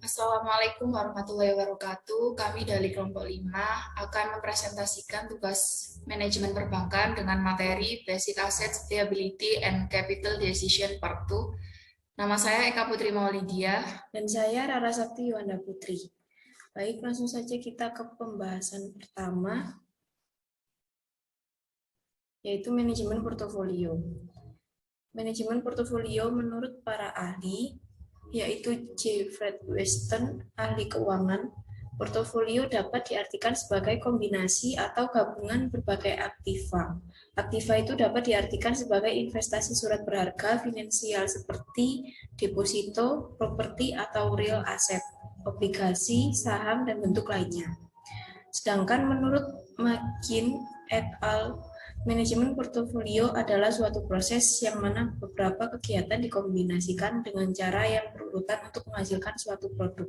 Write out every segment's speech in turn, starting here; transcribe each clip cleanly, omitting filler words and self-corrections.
Assalamualaikum warahmatullahi wabarakatuh. Kami dari kelompok 5 akan mempresentasikan tugas manajemen perbankan dengan materi Basic Asset Liability and Capital Decision Part 2. Nama saya Eka Putri Maulidia. Dan saya Rara Sakti Yuwanda Putri. Baik, langsung saja kita ke pembahasan pertama, yaitu manajemen portofolio. Manajemen portofolio menurut para ahli, yaitu J. Fred Weston, ahli keuangan, portofolio dapat diartikan sebagai kombinasi atau gabungan berbagai aktiva. Aktiva itu dapat diartikan sebagai investasi surat berharga finansial seperti deposito, properti atau real asset, obligasi, saham, dan bentuk lainnya. Sedangkan menurut McKin et al., manajemen portofolio adalah suatu proses yang mana beberapa kegiatan dikombinasikan dengan cara yang berurutan untuk menghasilkan suatu produk.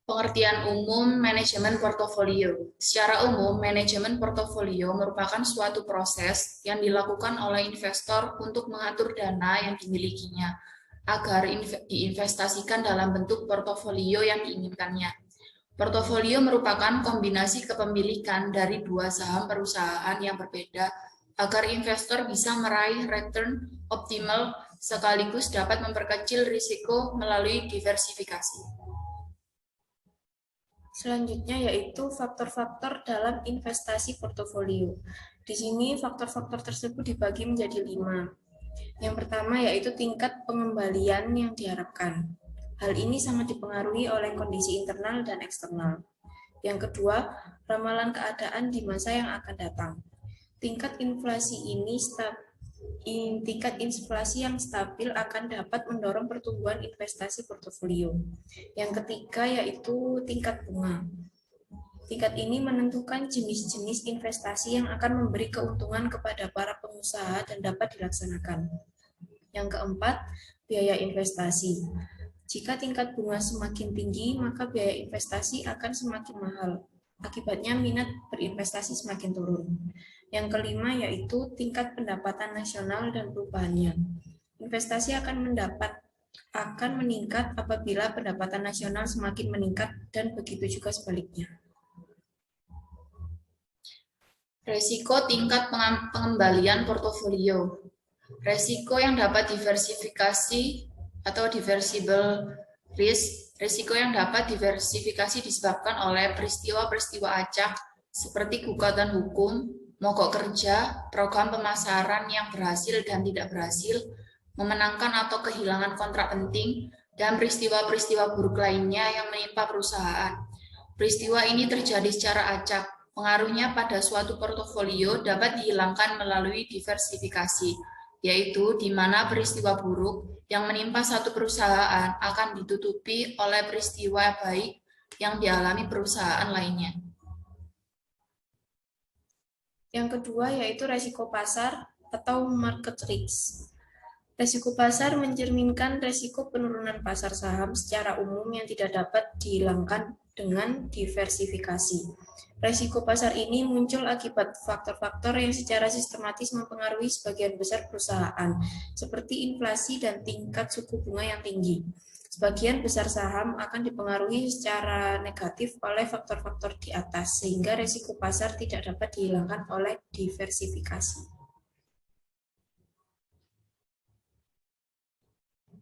Pengertian umum manajemen portofolio. Secara umum, manajemen portofolio merupakan suatu proses yang dilakukan oleh investor untuk mengatur dana yang dimilikinya agar diinvestasikan dalam bentuk portofolio yang diinginkannya. Portofolio merupakan kombinasi kepemilikan dari dua saham perusahaan yang berbeda agar investor bisa meraih return optimal sekaligus dapat memperkecil risiko melalui diversifikasi. Selanjutnya yaitu faktor-faktor dalam investasi portofolio. Di sini faktor-faktor tersebut dibagi menjadi 5. Yang pertama yaitu tingkat pengembalian yang diharapkan. Hal ini sangat dipengaruhi oleh kondisi internal dan eksternal. Yang kedua, ramalan keadaan di masa yang akan datang. Tingkat inflasi yang stabil akan dapat mendorong pertumbuhan investasi portofolio. Yang ketiga yaitu tingkat bunga. Tingkat ini menentukan jenis-jenis investasi yang akan memberi keuntungan kepada para pengusaha dan dapat dilaksanakan. Yang keempat, biaya investasi. Jika tingkat bunga semakin tinggi, maka biaya investasi akan semakin mahal. Akibatnya minat berinvestasi semakin turun. Yang kelima yaitu tingkat pendapatan nasional dan perubahannya. Investasi akan meningkat apabila pendapatan nasional semakin meningkat dan begitu juga sebaliknya. Resiko tingkat pengembalian portofolio. Resiko yang dapat diversifikasi atau diversible risk, risiko yang dapat diversifikasi disebabkan oleh peristiwa-peristiwa acak seperti gugatan hukum, mogok kerja, program pemasaran yang berhasil dan tidak berhasil, memenangkan atau kehilangan kontrak penting, dan peristiwa-peristiwa buruk lainnya yang menimpa perusahaan. Peristiwa ini terjadi secara acak. Pengaruhnya pada suatu portofolio dapat dihilangkan melalui diversifikasi, yaitu di mana peristiwa buruk yang menimpa satu perusahaan akan ditutupi oleh peristiwa baik yang dialami perusahaan lainnya. Yang kedua yaitu resiko pasar atau market risk. Resiko pasar mencerminkan resiko penurunan pasar saham secara umum yang tidak dapat dihilangkan dengan diversifikasi. Resiko pasar ini muncul akibat faktor-faktor yang secara sistematis mempengaruhi sebagian besar perusahaan, seperti inflasi dan tingkat suku bunga yang tinggi. Sebagian besar saham akan dipengaruhi secara negatif oleh faktor-faktor di atas, sehingga resiko pasar tidak dapat dihilangkan oleh diversifikasi.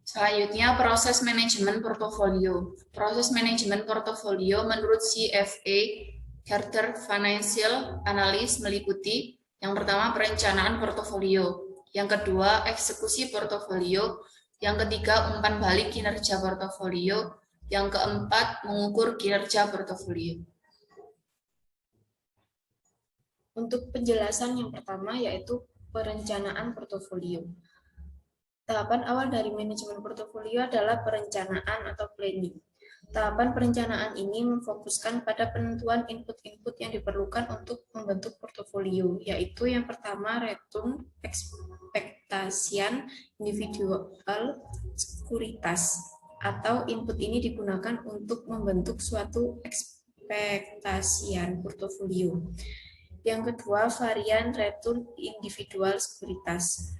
Selanjutnya, proses manajemen portofolio. Proses manajemen portofolio menurut CFA, Carter Financial Analyst, meliputi yang pertama perencanaan portofolio, yang kedua eksekusi portofolio, yang ketiga umpan balik kinerja portofolio, yang keempat mengukur kinerja portofolio. Untuk penjelasan yang pertama yaitu perencanaan portofolio. Tahapan awal dari manajemen portofolio adalah perencanaan atau planning. Tahapan perencanaan ini memfokuskan pada penentuan input-input yang diperlukan untuk membentuk portofolio, yaitu yang pertama return ekspektasian individual sekuritas, atau input ini digunakan untuk membentuk suatu ekspektasian portofolio. Yang kedua, varian return individual sekuritas.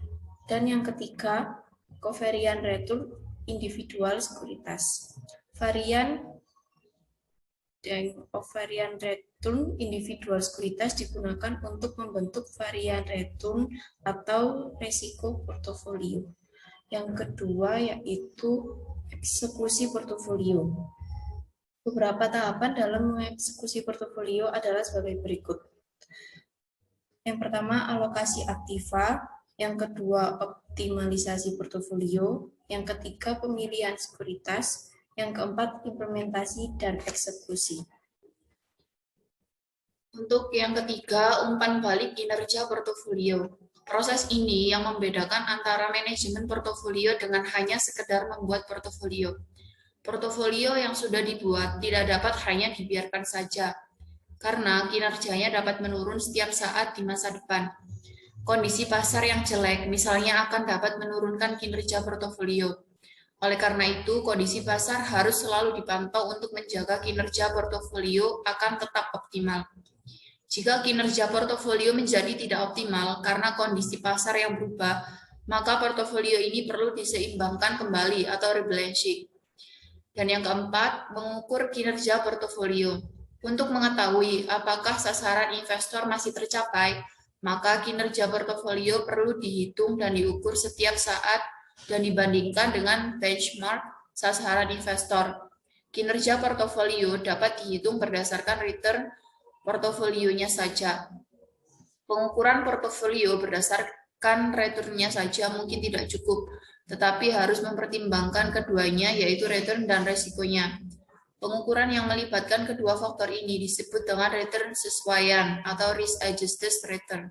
Dan yang ketiga, covariant return individual sekuritas. Varian of varian return individual sekuritas digunakan untuk membentuk varian return atau resiko portofolio. Yang kedua yaitu eksekusi portofolio. Beberapa tahapan dalam mengeksekusi portofolio adalah sebagai berikut. Yang pertama, alokasi aktiva. Yang kedua, optimalisasi portofolio. Yang ketiga, pemilihan sekuritas. Yang keempat, implementasi dan eksekusi. Untuk yang ketiga, umpan balik kinerja portofolio. Proses ini yang membedakan antara manajemen portofolio dengan hanya sekedar membuat portofolio. Portofolio yang sudah dibuat tidak dapat hanya dibiarkan saja, karena kinerjanya dapat menurun setiap saat di masa depan. Kondisi pasar yang jelek misalnya akan dapat menurunkan kinerja portofolio. Oleh karena itu, kondisi pasar harus selalu dipantau untuk menjaga kinerja portofolio akan tetap optimal. Jika kinerja portofolio menjadi tidak optimal karena kondisi pasar yang berubah, maka portofolio ini perlu diseimbangkan kembali atau rebalancing. Dan yang keempat, mengukur kinerja portofolio. Untuk mengetahui apakah sasaran investor masih tercapai, maka kinerja portofolio perlu dihitung dan diukur setiap saat dan dibandingkan dengan benchmark sasaran investor. Kinerja portofolio dapat dihitung berdasarkan return portofolionya saja. Pengukuran portofolio berdasarkan returnnya saja mungkin tidak cukup, tetapi harus mempertimbangkan keduanya, yaitu return dan resikonya. Pengukuran yang melibatkan kedua faktor ini disebut dengan return sesuaian atau risk adjusted return.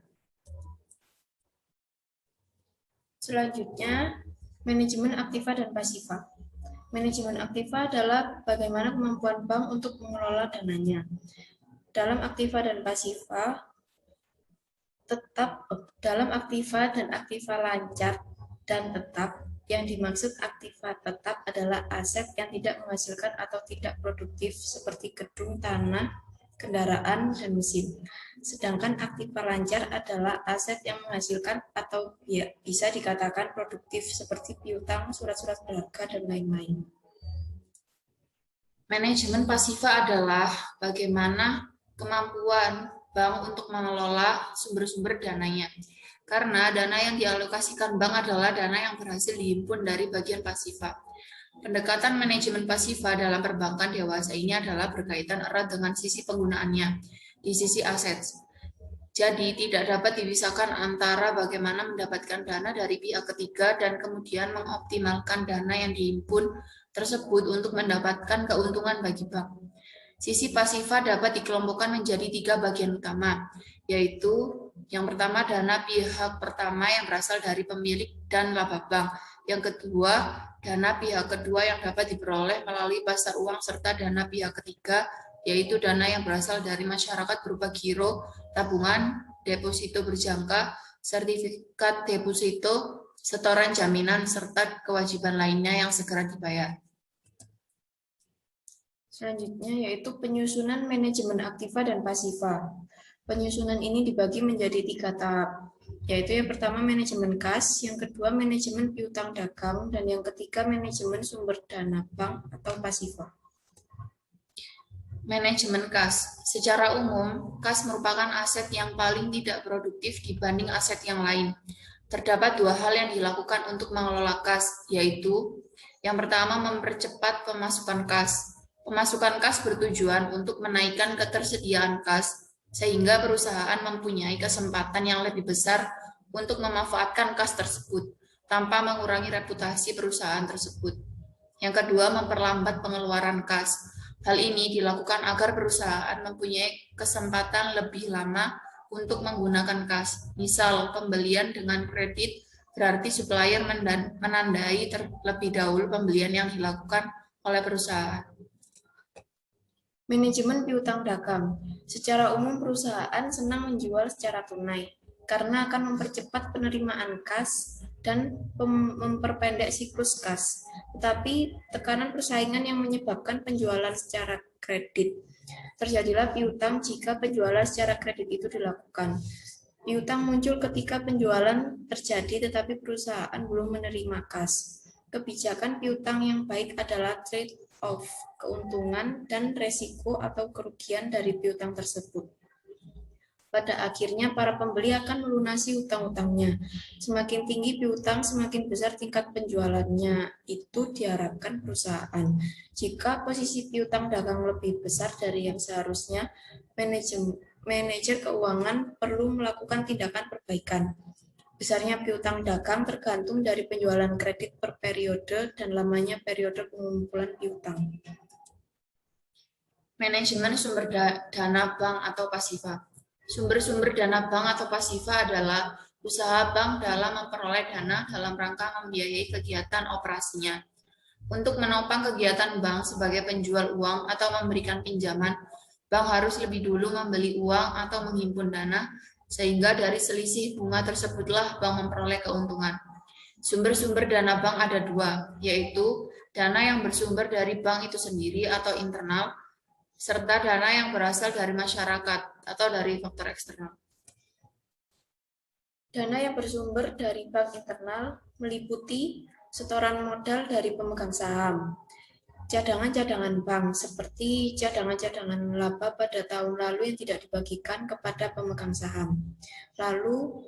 Selanjutnya, manajemen aktiva dan pasifa. Manajemen aktiva adalah bagaimana kemampuan bank untuk mengelola dananya. Dalam aktiva dan pasifa, dalam aktiva dan aktiva lancar dan tetap, yang dimaksud aktiva tetap adalah aset yang tidak menghasilkan atau tidak produktif seperti gedung, tanah, kendaraan, dan mesin. Sedangkan aktiva lancar adalah aset yang menghasilkan atau bisa dikatakan produktif seperti piutang, surat-surat berharga, dan lain-lain. Manajemen pasifa adalah bagaimana kemampuan bank untuk mengelola sumber-sumber dananya. Karena dana yang dialokasikan bank adalah dana yang berhasil dihimpun dari bagian pasifa. Pendekatan manajemen pasifa dalam perbankan dewasa ini adalah berkaitan erat dengan sisi penggunaannya di sisi aset. Jadi tidak dapat dipisahkan antara bagaimana mendapatkan dana dari pihak ketiga dan kemudian mengoptimalkan dana yang dihimpun tersebut untuk mendapatkan keuntungan bagi bank. Sisi pasifa dapat dikelompokkan menjadi 3 bagian utama, yaitu yang pertama dana pihak pertama yang berasal dari pemilik dan laba bank. Yang kedua, dana pihak kedua yang dapat diperoleh melalui pasar uang serta dana pihak ketiga, yaitu dana yang berasal dari masyarakat berupa giro, tabungan, deposito berjangka, sertifikat deposito, setoran jaminan, serta kewajiban lainnya yang segera dibayar. Selanjutnya yaitu penyusunan manajemen aktiva dan pasifa. Penyusunan ini dibagi menjadi 3 tahap, yaitu yang pertama manajemen kas, yang kedua manajemen piutang dagang, dan yang ketiga manajemen sumber dana bank atau pasifa. Manajemen kas. Secara umum, kas merupakan aset yang paling tidak produktif dibanding aset yang lain. Terdapat 2 hal yang dilakukan untuk mengelola kas, yaitu yang pertama mempercepat pemasukan kas. Pemasukan kas bertujuan untuk menaikkan ketersediaan kas, sehingga perusahaan mempunyai kesempatan yang lebih besar untuk memanfaatkan kas tersebut, tanpa mengurangi reputasi perusahaan tersebut. Yang kedua, memperlambat pengeluaran kas. Hal ini dilakukan agar perusahaan mempunyai kesempatan lebih lama untuk menggunakan kas. Misal, pembelian dengan kredit berarti supplier menandai terlebih dahulu pembelian yang dilakukan oleh perusahaan. Manajemen piutang dagang. Secara umum perusahaan senang menjual secara tunai karena akan mempercepat penerimaan kas dan memperpendek siklus kas. Tetapi tekanan persaingan yang menyebabkan penjualan secara kredit. Terjadilah piutang jika penjualan secara kredit itu dilakukan. Piutang muncul ketika penjualan terjadi tetapi perusahaan belum menerima kas. Kebijakan piutang yang baik adalah trade-off keuntungan dan resiko atau kerugian dari piutang tersebut. Pada akhirnya, para pembeli akan melunasi hutang-hutangnya. Semakin tinggi piutang, semakin besar tingkat penjualannya. Itu diharapkan perusahaan. Jika posisi piutang dagang lebih besar dari yang seharusnya, manajer keuangan perlu melakukan tindakan perbaikan. Besarnya piutang dagang tergantung dari penjualan kredit per periode dan lamanya periode pengumpulan piutang. Manajemen sumber dana bank atau pasifa. Sumber-sumber dana bank atau pasifa adalah usaha bank dalam memperoleh dana dalam rangka membiayai kegiatan operasinya. Untuk menopang kegiatan bank sebagai penjual uang atau memberikan pinjaman, bank harus lebih dulu membeli uang atau menghimpun dana, sehingga dari selisih bunga tersebutlah bank memperoleh keuntungan. Sumber-sumber dana bank ada dua, yaitu dana yang bersumber dari bank itu sendiri atau internal, serta dana yang berasal dari masyarakat atau dari faktor eksternal. Dana yang bersumber dari bank internal meliputi setoran modal dari pemegang saham, cadangan-cadangan bank seperti cadangan-cadangan laba pada tahun lalu yang tidak dibagikan kepada pemegang saham. Lalu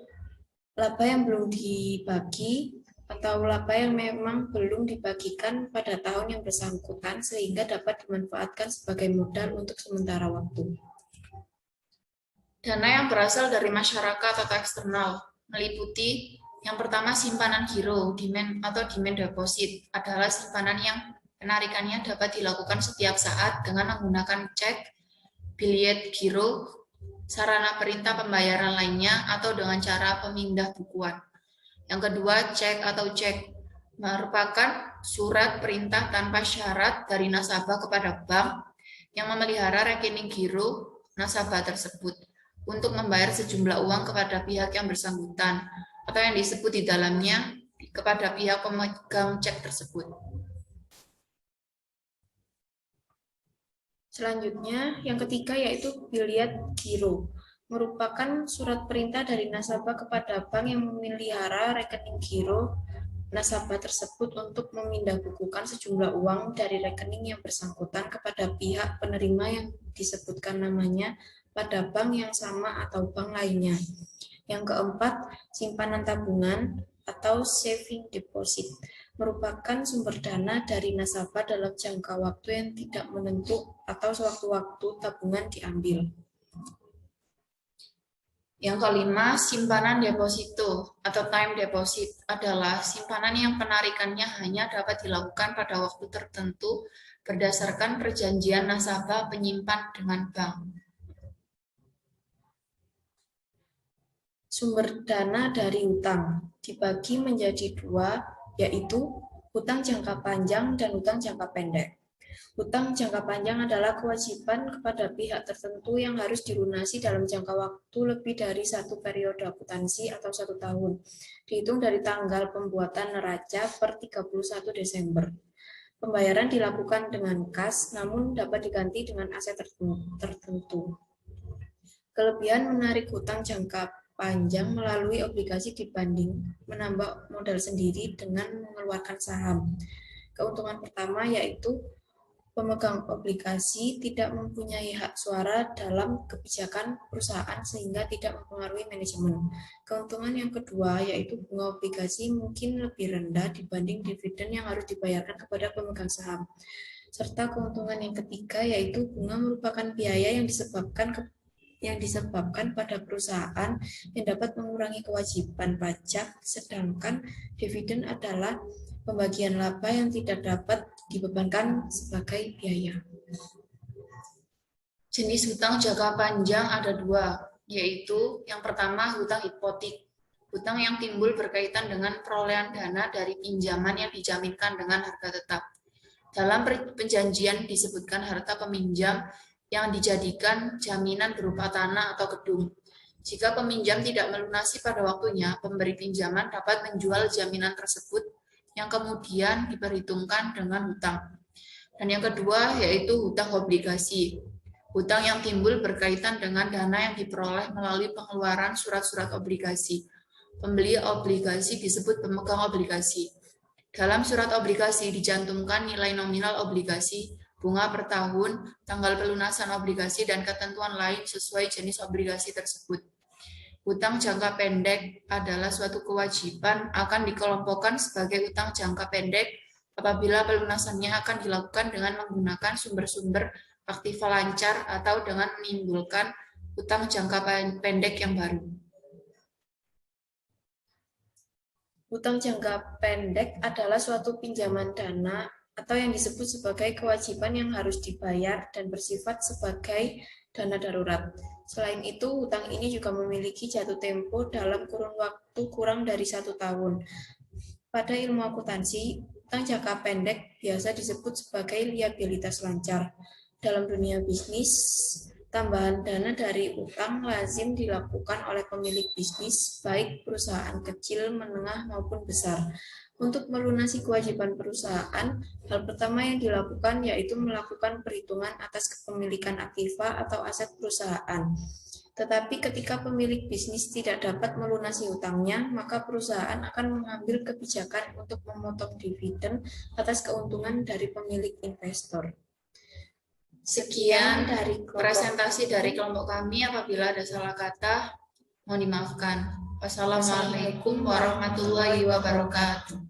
laba yang belum dibagi atau laba yang memang belum dibagikan pada tahun yang bersangkutan sehingga dapat dimanfaatkan sebagai modal untuk sementara waktu. Dana yang berasal dari masyarakat atau eksternal meliputi yang pertama simpanan giro, demand atau demand deposit adalah simpanan yang penarikannya dapat dilakukan setiap saat dengan menggunakan cek, biliet giro, sarana perintah pembayaran lainnya atau dengan cara pemindah bukuan. Yang kedua, cek atau cek merupakan surat perintah tanpa syarat dari nasabah kepada bank yang memelihara rekening giro nasabah tersebut untuk membayar sejumlah uang kepada pihak yang bersangkutan atau yang disebut di dalamnya kepada pihak pemegang cek tersebut. Selanjutnya, yang ketiga yaitu biliet giro, merupakan surat perintah dari nasabah kepada bank yang memelihara rekening giro nasabah tersebut untuk memindah bukukan sejumlah uang dari rekening yang bersangkutan kepada pihak penerima yang disebutkan namanya pada bank yang sama atau bank lainnya. Yang keempat, simpanan tabungan atau saving deposit merupakan sumber dana dari nasabah dalam jangka waktu yang tidak menentu atau sewaktu-waktu tabungan diambil. Yang kelima, simpanan deposito atau time deposit adalah simpanan yang penarikannya hanya dapat dilakukan pada waktu tertentu berdasarkan perjanjian nasabah penyimpan dengan bank. Sumber dana dari hutang dibagi menjadi dua, yaitu hutang jangka panjang dan hutang jangka pendek. Hutang jangka panjang adalah kewajiban kepada pihak tertentu yang harus dilunasi dalam jangka waktu lebih dari satu periode akuntansi atau 1 tahun, dihitung dari tanggal pembuatan neraca per 31 Desember. Pembayaran dilakukan dengan kas, namun dapat diganti dengan aset tertentu. Kelebihan menarik hutang jangka panjang melalui obligasi dibanding menambah modal sendiri dengan mengeluarkan saham. Keuntungan pertama yaitu pemegang obligasi tidak mempunyai hak suara dalam kebijakan perusahaan sehingga tidak mempengaruhi manajemen. Keuntungan yang kedua yaitu bunga obligasi mungkin lebih rendah dibanding dividen yang harus dibayarkan kepada pemegang saham. Serta keuntungan yang ketiga yaitu bunga merupakan biaya yang disebabkan pada perusahaan yang dapat mengurangi kewajiban pajak, sedangkan dividen adalah pembagian laba yang tidak dapat dibebankan sebagai biaya. Jenis hutang jangka panjang ada dua, yaitu yang pertama hutang hipotek. Hutang yang timbul berkaitan dengan perolehan dana dari pinjaman yang dijaminkan dengan harga tetap. Dalam perjanjian disebutkan harta peminjam yang dijadikan jaminan berupa tanah atau gedung. Jika peminjam tidak melunasi pada waktunya, pemberi pinjaman dapat menjual jaminan tersebut yang kemudian diperhitungkan dengan hutang. Dan yang kedua yaitu hutang obligasi. Hutang yang timbul berkaitan dengan dana yang diperoleh melalui pengeluaran surat-surat obligasi. Pembeli obligasi disebut pemegang obligasi. Dalam surat obligasi dicantumkan nilai nominal obligasi, bunga per tahun, tanggal pelunasan obligasi, dan ketentuan lain sesuai jenis obligasi tersebut. Utang jangka pendek adalah suatu kewajiban akan dikelompokkan sebagai utang jangka pendek apabila pelunasannya akan dilakukan dengan menggunakan sumber-sumber aktiva lancar atau dengan menimbulkan utang jangka pendek yang baru. Utang jangka pendek adalah suatu pinjaman dana atau yang disebut sebagai kewajiban yang harus dibayar dan bersifat sebagai dana darurat. Selain itu, hutang ini juga memiliki jatuh tempo dalam kurun waktu kurang dari 1 tahun. Pada ilmu akuntansi, utang jangka pendek biasa disebut sebagai liabilitas lancar. Dalam dunia bisnis, tambahan dana dari utang lazim dilakukan oleh pemilik bisnis, baik perusahaan kecil, menengah, maupun besar. Untuk melunasi kewajiban perusahaan, hal pertama yang dilakukan yaitu melakukan perhitungan atas kepemilikan aktiva atau aset perusahaan. Tetapi ketika pemilik bisnis tidak dapat melunasi utangnya, maka perusahaan akan mengambil kebijakan untuk memotong dividen atas keuntungan dari pemilik investor. Sekian dari presentasi dari kelompok kami. Apabila ada salah kata, mohon dimaafkan. Wassalamualaikum warahmatullahi wabarakatuh.